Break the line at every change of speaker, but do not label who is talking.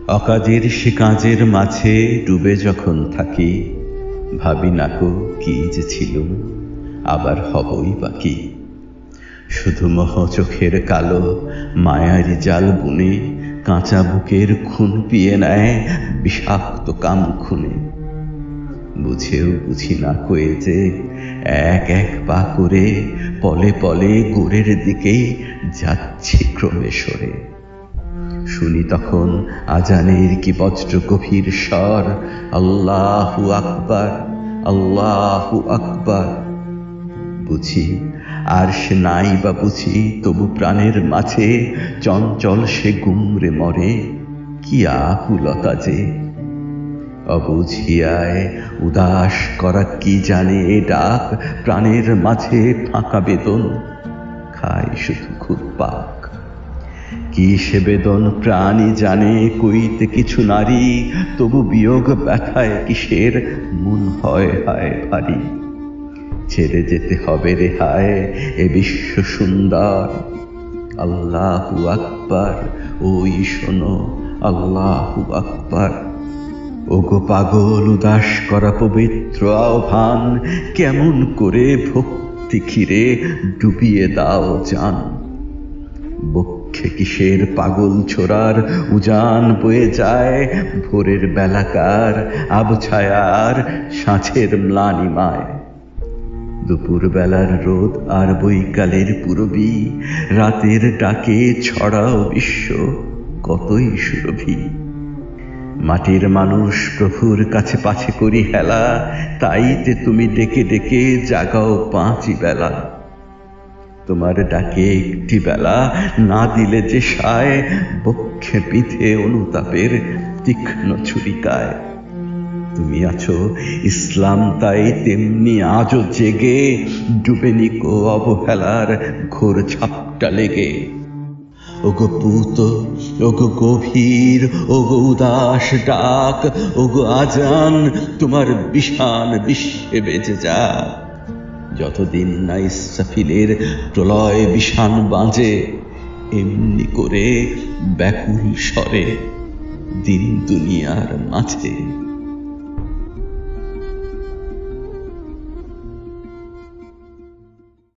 অকাজের সে কাজের মাঝে ডুবে যখন থাকি, ভাবি নাকো কি যে ছিল, আবার হবই বাকি। শুধু মোহ চোখের কালো মায়ারি জাল বুনে কাঁচা বুকের খুন পিয়ে নেয় বিষাক্ত কাম খুনে। বুঝেও বুঝি না কয়ে যে এক এক পা করে পলে পলে গোড়ের দিকে যাচ্ছি ক্রমে সরে। শুনি তখন আজানের কি বজ্র গভীর স্বর, আল্লাহু আকবার, আল্লাহু আকবার। বুঝি আর সে নাই বা বুঝি, তবু প্রাণের মাঝে চঞ্চল সে গুমরে মরে, কি আকুলতা যে। অবুঝিয়ায় উদাস করা কি জানে এ ডাক, প্রাণের মাঝে ফাঁকা বেদন খায় শুধু ঘুরপাক। কি সে বেদন প্রাণী জানে, কইতে কিছু নারী, তবু বিয়োগ ব্যথায় কিসের মন হয় হায় ভারী। ছেড়ে যেতে হবে রে হায় এ বিশ্ব সুন্দর, আল্লাহু আকবার, ওই শোনো আল্লাহু আকবার। ওগো পাগল উদাস করা পবিত্র আহ্বান, কেমন করে ভক্তি ক্ষীরে ডুবিয়ে দাও জান। বক্ষে কিসের পাগল ছোড়ার উজান বয়ে যায়, ভোরের বেলাকার আবছায়ার সাঁঝের ম্লানিমায়। দুপুর বেলার রোদ আর বৈকালের পূরবী, রাতের ডাকে ছড়াও বিশ্ব কতই সুরভি। মাটির মানুষ প্রভুর কাছে পাছে করি হেলা, তাইতে তুমি ডেকে ডেকে জাগাও পাঁচই বেলা। তোমার ডাকে একটি বেলা না দিলে যে সায়, বক্ষে পিঠে অনুতাপের তীক্ষ্ণ ছুরিকায়। তুমি আছো ইসলাম তাই তেমনি আজও জেগে, ডুবেনি কো অবহেলার ঘোর ঝাপটা লেগে। ওগো পুত, ওগো গভীর, ওগো উদাস ডাক, ওগো আজান তোমার বিষান বিশ্বে বেজে যাক। যতদিন না ইসরাফিলের প্রলয় বিষান বাজে, এমনি করে ব্যাকুল স্বরে দিন দুনিয়ার মাঝে